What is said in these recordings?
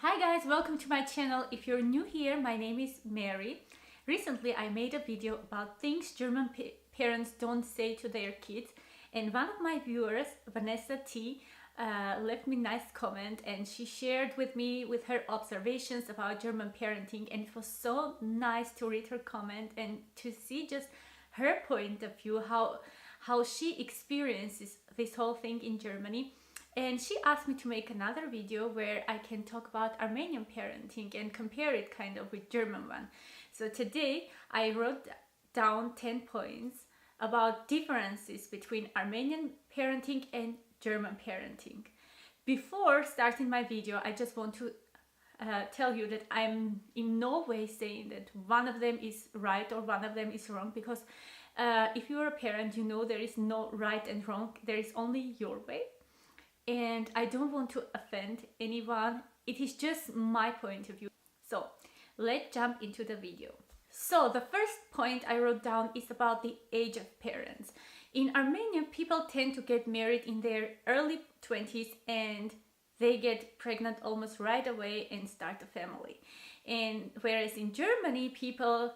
Hi guys, welcome to my channel. If you're new here, my name is Mary. Recently I made a video about things German parents don't say to their kids, and one of my viewers, Vanessa T, left me a nice comment, and she shared with me with her observations about German parenting, and it was so nice to read her comment and to see just her point of view, how she experiences this whole thing in Germany. And she asked me to make another video where I can talk about Armenian parenting and compare it kind of with German one. So today I wrote down 10 points about differences between Armenian parenting and German parenting. Before starting my video, I just want to tell you that I'm in no way saying that one of them is right or one of them is wrong, because if you're a parent, you know there is no right and wrong, there is only your way. And I don't want to offend anyone. It is just my point of view. So let's jump into the video. So the first point I wrote down is about the age of parents. In Armenia, people tend to get married in their early 20s and they get pregnant almost right away and start a family. And whereas in Germany, people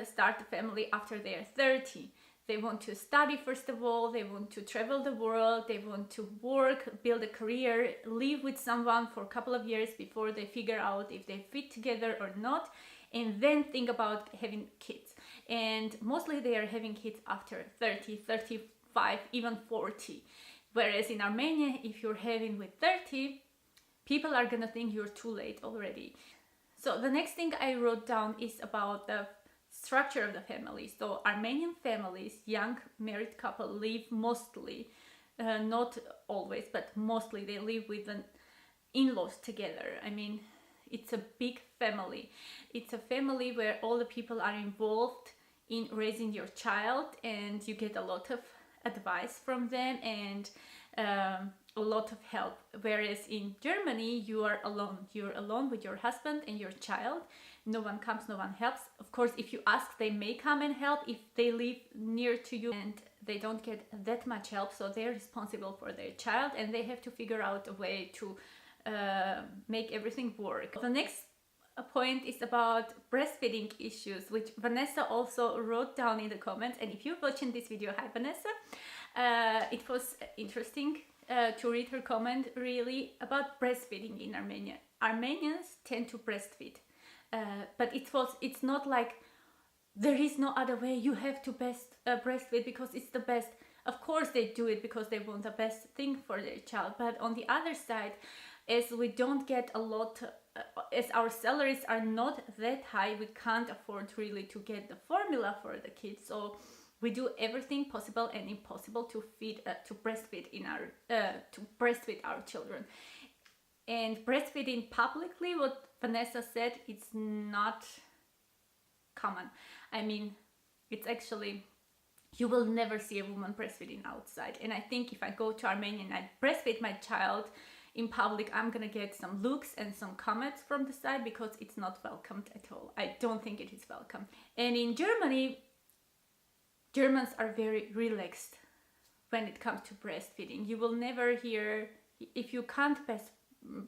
start a family after they're 30. They want to study first of all, they want to travel the world, they want to work, build a career, live with someone for a couple of years before they figure out if they fit together or not, and then think about having kids. And mostly they are having kids after 30, 35, even 40. Whereas in Armenia, if you're having with 30, people are gonna think you're too late already. So the next thing I wrote down is about the structure of the family. So Armenian families, young married couple, live mostly, not always, but mostly they live with an in-laws together. I mean, it's a big family. It's a family where all the people are involved in raising your child, and you get a lot of advice from them and a lot of help. Whereas in Germany, you are alone. You're alone with your husband and your child. No one comes, no one helps. Of course, if you ask, they may come and help if they live near to you, and they don't get that much help, so they're responsible for their child and they have to figure out a way to make everything work. The next point is about breastfeeding issues, which Vanessa also wrote down in the comments. And if you're watching this video, hi Vanessa, it was interesting to read her comment really about breastfeeding in Armenia. Armenians tend to breastfeed. But it's not like there is no other way, you have to breastfeed because it's the best. Of course they do it because they want the best thing for their child, but on the other side, as we don't get a lot, as our salaries are not that high, we can't afford really to get the formula for the kids, so we do everything possible and impossible to breastfeed our children. And breastfeeding publicly, what Vanessa said, it's not common. I mean, it's actually, you will never see a woman breastfeeding outside. And I think if I go to Armenia and I breastfeed my child in public, I'm gonna get some looks and some comments from the side because it's not welcomed at all. I don't think it is welcome. And in Germany, Germans are very relaxed when it comes to breastfeeding. You will never hear, if you can't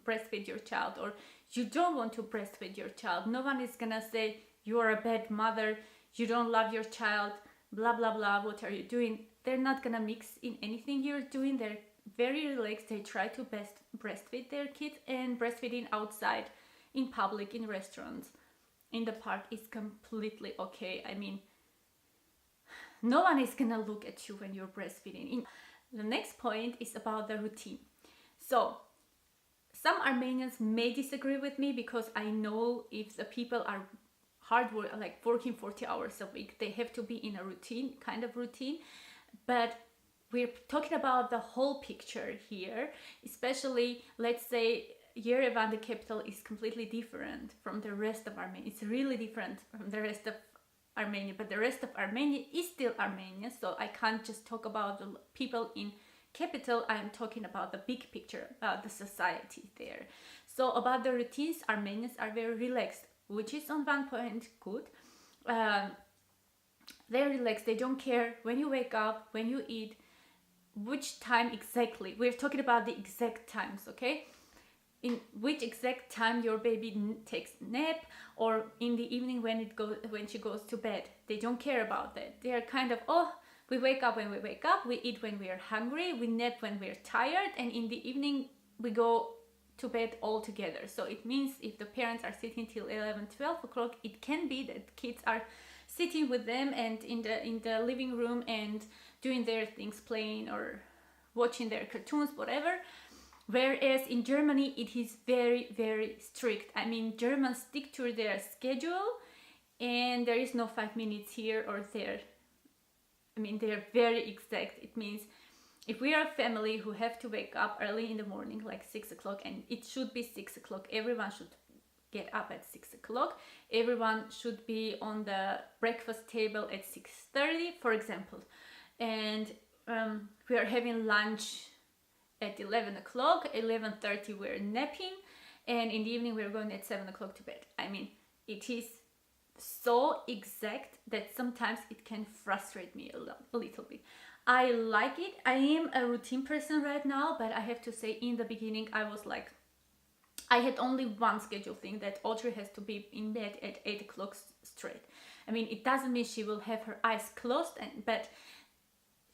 breastfeed your child or you don't want to breastfeed your child, no one is gonna say you are a bad mother, you don't love your child, blah blah blah, what are you doing. They're not gonna mix in anything you're doing. They're very relaxed. They try to breastfeed their kids, and breastfeeding outside, in public, in restaurants, in the park is completely okay. I mean, no one is gonna look at you when you're breastfeeding. The next point is about the routine. So some Armenians may disagree with me, because I know if the people are hard work, like working 40 hours a week, they have to be in a routine, kind of routine. But we're talking about the whole picture here, especially, let's say, Yerevan, the capital, is completely different from the rest of Armenia. It's really different from the rest of Armenia, but the rest of Armenia is still Armenia, so I can't just talk about the people in capital. I am talking about the big picture, about the society there. So about the routines, Armenians are very relaxed, which is on one point good. They're relaxed. They don't care when you wake up, when you eat, which time exactly. We're talking about the exact times, okay? in which exact time your baby takes nap, or in the evening when she goes to bed. They don't care about that. They are kind of, oh, we wake up when we wake up, we eat when we are hungry, we nap when we're tired, and in the evening we go to bed all together. So it means if the parents are sitting till 11, 12 o'clock, it can be that kids are sitting with them and in the living room and doing their things, playing or watching their cartoons, whatever. Whereas in Germany it is very, very strict. I mean, Germans stick to their schedule and there is no 5 minutes here or there. I mean, they're very exact. It means if we are a family who have to wake up early in the morning, like 6 o'clock, and it should be 6 o'clock, everyone should get up at 6 o'clock. Everyone should be on the breakfast table at 6:30, for example. And we are having lunch at 11 o'clock, 11:30 we're napping, and in the evening we're going at 7 o'clock to bed. I mean, it is so exact that sometimes it can frustrate me a little bit. I like it. I am a routine person right now, but I have to say in the beginning I was like, I had only one schedule thing, that Audrey has to be in bed at 8 o'clock straight. I mean, it doesn't mean she will have her eyes closed, but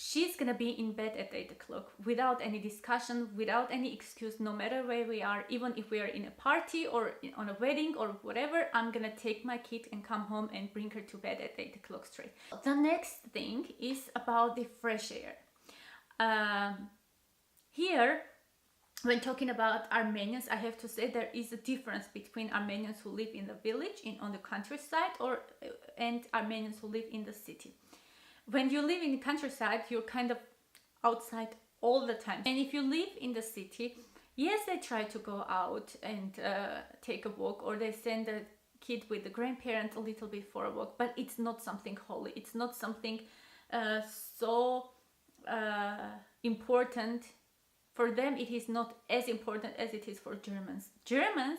she's gonna be in bed at 8 o'clock without any discussion, without any excuse, no matter where we are. Even if we are in a party or on a wedding or whatever, I'm gonna take my kid and come home and bring her to bed at 8 o'clock straight. The next thing is about the fresh air. Here, when talking about Armenians, I have to say there is a difference between Armenians who live in the village, on the countryside, and Armenians who live in the city. When you live in the countryside, you're kind of outside all the time. And if you live in the city, yes, they try to go out and take a walk, or they send the kid with the grandparents a little bit for a walk, but it's not something holy. It's not something so important. For them, it is not as important as it is for Germans. Germans,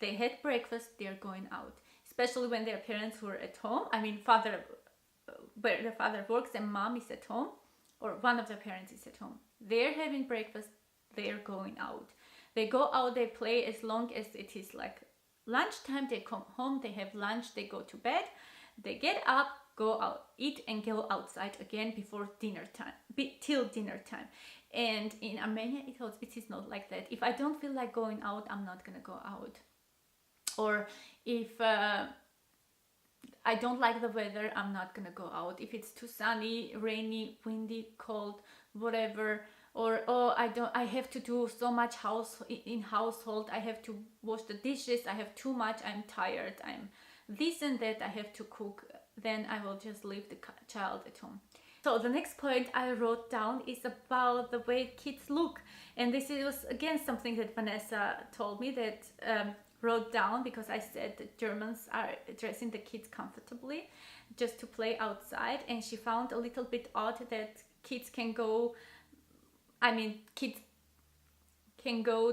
they had breakfast, they're going out. Especially when their parents were at home. I mean, where the father works and mom is at home, or one of the parents is at home. They're having breakfast, they're going out. They go out, they play as long as it is like lunchtime, they come home, they have lunch, they go to bed, they get up, go out, eat and go outside again before dinner time, till dinner time. And in Armenia, it is not like that. If I don't feel like going out, I'm not gonna go out. Or if I don't like the weather, I'm not gonna go out. If it's too sunny, rainy, windy, cold, whatever, or oh, I have to do so much household, I have to wash the dishes, I have too much, I'm tired, I'm this and that, I have to cook, then I will just leave the child at home. So the next point I wrote down is about the way kids look, and this was again something that Vanessa told me, that wrote down, because I said that Germans are dressing the kids comfortably just to play outside, and she found a little bit odd that kids can go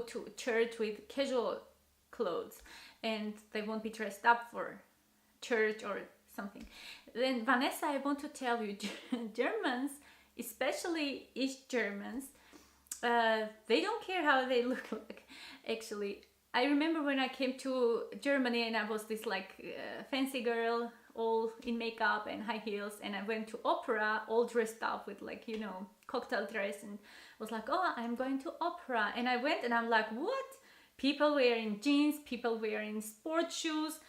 to church with casual clothes and they won't be dressed up for church or something. Then Vanessa, I want to tell you, Germans, especially East Germans, they don't care how they look like. Actually, I remember when I came to Germany and I was this like fancy girl, all in makeup and high heels, and I went to opera all dressed up with like, you know, cocktail dress, and was like, oh, I'm going to opera. And I went and I'm like, what? People wearing jeans, people wearing sports shoes.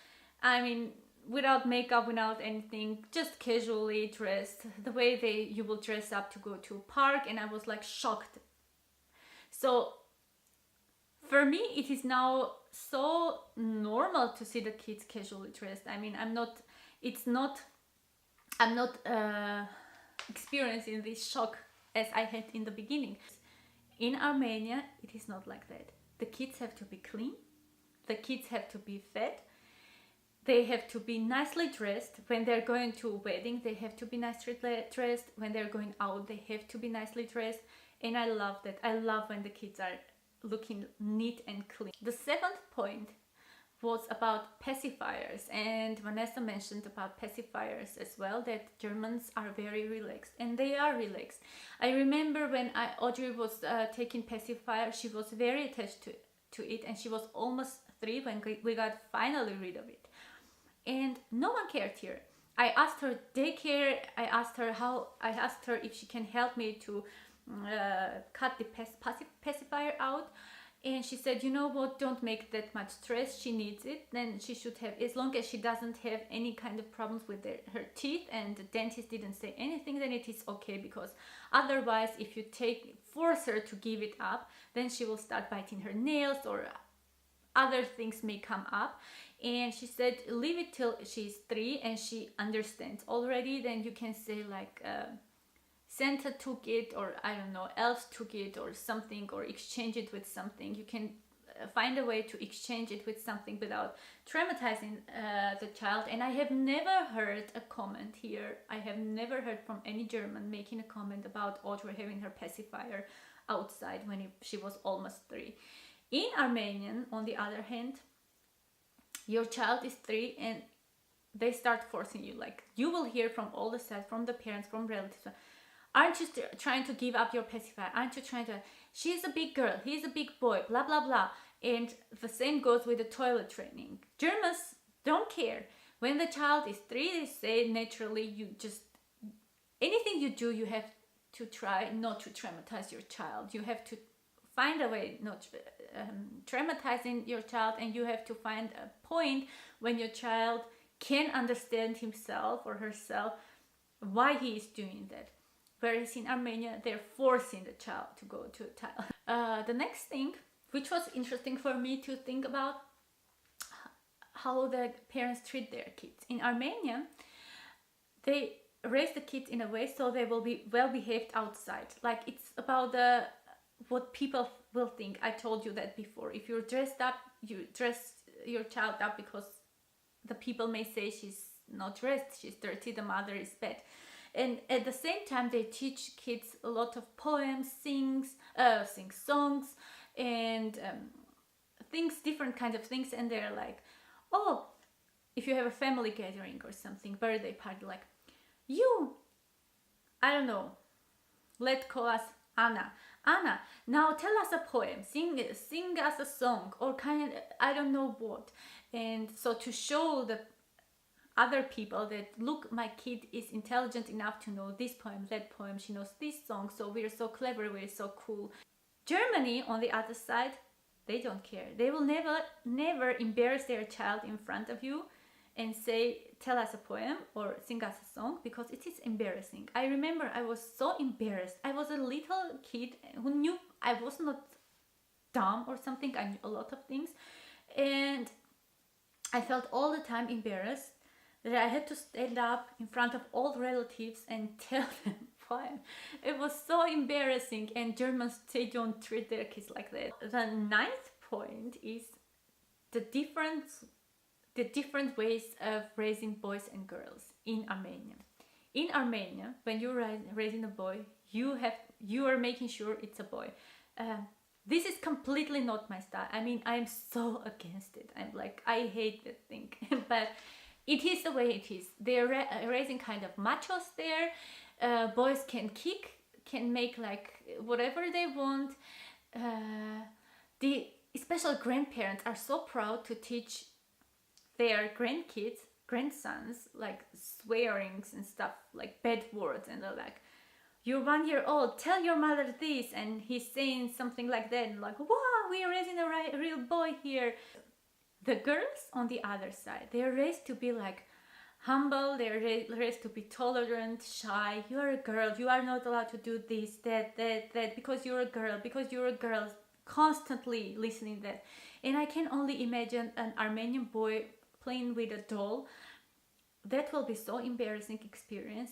I mean, without makeup, without anything, just casually dressed, the way you will dress up to go to a park. And I was like shocked. So for me, it is now so normal to see the kids casually dressed. I mean, I'm not experiencing this shock as I had in the beginning. In Armenia, it is not like that. The kids have to be clean, the kids have to be fed, they have to be nicely dressed. When they're going to a wedding, they have to be nicely dressed. When they're going out, they have to be nicely dressed. And I love that. I love when the kids are looking neat and clean. The seventh point was about pacifiers, and Vanessa mentioned about pacifiers as well, that Germans are very relaxed, and they are relaxed. I remember when Audrey was taking pacifier, she was very attached to to it, and she was almost 3 when we got finally rid of it. And no one cared here. I asked her daycare, I asked her if she can help me to cut the pacifier out. And she said, you know what, don't make that much stress, she needs it. Then she should have, as long as she doesn't have any kind of problems with her teeth and the dentist didn't say anything, then it is okay. Because otherwise, if you force her to give it up, then she will start biting her nails or other things may come up. And she said, leave it till she's 3 and she understands already. Then you can say like, Santa took it, or I don't know, elves took it or something, or exchange it with something. You can find a way to exchange it with something without traumatizing the child. And I have never heard a comment here. I have never heard from any German making a comment about Audrey having her pacifier outside when she was almost 3. In Armenian, on the other hand, your child is 3 and they start forcing you. Like, you will hear from all the sides, from the parents, from relatives, aren't you trying to give up your pacifier? Aren't you trying to... She's a big girl, he's a big boy, blah, blah, blah. And the same goes with the toilet training. Germans don't care. When the child is 3, they say naturally, you just... anything you do, you have to try not to traumatize your child. You have to find a way not traumatizing your child, and you have to find a point when your child can understand himself or herself why he is doing that. Whereas in Armenia, they're forcing the child to go to a toilet. The next thing, which was interesting for me to think about, how the parents treat their kids. In Armenia, they raise the kids in a way so they will be well behaved outside. Like, it's about what people will think. I told you that before. If you're dressed up, you dress your child up because the people may say she's not dressed, she's dirty, the mother is bad. And at the same time, they teach kids a lot of poems, sing songs, and things, different kinds of things. And they're like, oh, if you have a family gathering or something, birthday party, like, I don't know, let's call us Anna, now tell us a poem, sing us a song, or I don't know what. And so to show the other people that, look, my kid is intelligent enough to know this poem, that poem, she knows this song, so we're so clever, we're so cool. Germany, on the other side, they don't care. They will never embarrass their child in front of you and say, tell us a poem or sing us a song, because it is embarrassing. I remember I was so embarrassed. I was a little kid who knew I was not dumb or something. I knew a lot of things, and I felt all the time embarrassed that I had to stand up in front of all relatives and tell them poem. It was so embarrassing, and Germans, they don't treat their kids like that. The 9th point is the different ways of raising boys and girls in Armenia. In Armenia, when you're raising a boy, you are making sure it's a boy. This is completely not my style. I mean, I'm so against it. I'm like, I hate that thing. But it is the way it is. They're raising kind of machos there. Boys can kick, can make like whatever they want. The especially grandparents are so proud to teach their grandsons, like swearings and stuff, like bad words, and they're like, you're 1 year old, tell your mother this, and he's saying something like that, and like, wow, we are raising a real boy here. The girls, on the other side, they're raised to be like humble, they're raised to be tolerant, shy. You are a girl, you are not allowed to do this, that, because you're a girl, constantly listening that. And I can only imagine an Armenian boy playing with a doll. That will be so embarrassing experience.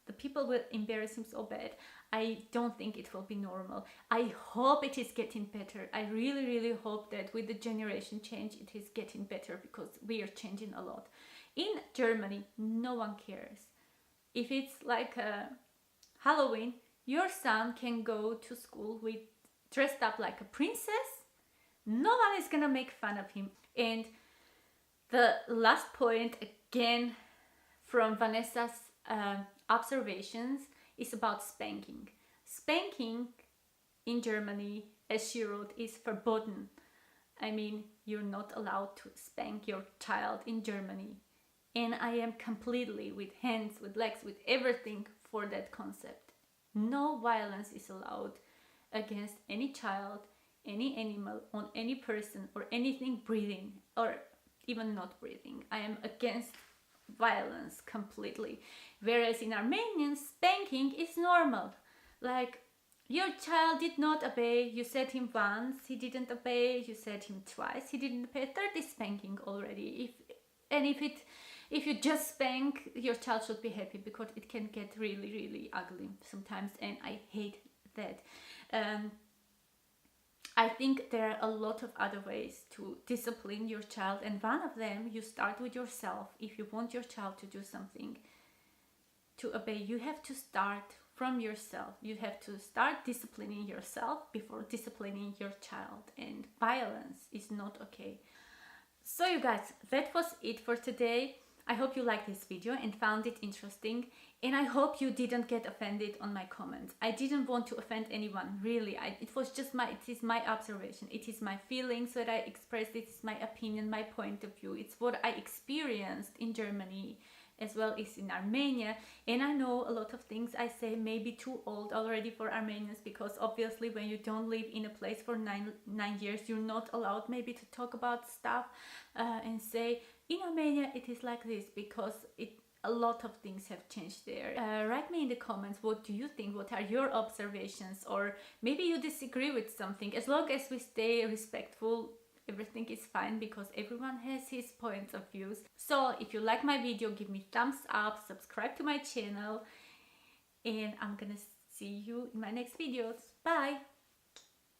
The people will embarrass him so bad. I don't think it will be normal. I hope it is getting better. I really, really hope that with the generation change, it is getting better, because we are changing a lot. In Germany, no one cares. If it's like a Halloween, your son can go to school dressed up like a princess. No one is gonna make fun of him. And the last point, again, from Vanessa's observations, is about spanking. Spanking in Germany, as she wrote, is verboten. I mean, you're not allowed to spank your child in Germany. And I am completely, with hands, with legs, with everything, for that concept. No violence is allowed against any child, any animal, on any person, or anything breathing, or even not breathing. I am against violence completely. Whereas in Armenian, spanking is normal. Like, your child did not obey, you said him once, he didn't obey, you said him twice, he didn't obey, third is spanking already. If you just spank, your child should be happy, because it can get really, really ugly sometimes, and I hate that. I think there are a lot of other ways to discipline your child, and one of them, you start with yourself. If you want your child to do something, to obey, you have to start from yourself. You have to start disciplining yourself before disciplining your child, and violence is not okay. So you guys, that was it for today. I hope you liked this video and found it interesting, and I hope you didn't get offended on my comments. I didn't want to offend anyone, really. It is my observation, it is my feelings that I expressed, it is my opinion, my point of view. It's what I experienced in Germany as well as in Armenia, and I know a lot of things I say may be too old already for Armenians, because obviously when you don't live in a place for nine years, you're not allowed maybe to talk about stuff and say, in Armenia it is like this, because a lot of things have changed there. Write me in the comments, what do you think, what are your observations, or maybe you disagree with something. As long as we stay respectful, everything is fine, because everyone has his points of views. So if you like my video, give me thumbs up, subscribe to my channel, and I'm gonna see you in my next videos. Bye!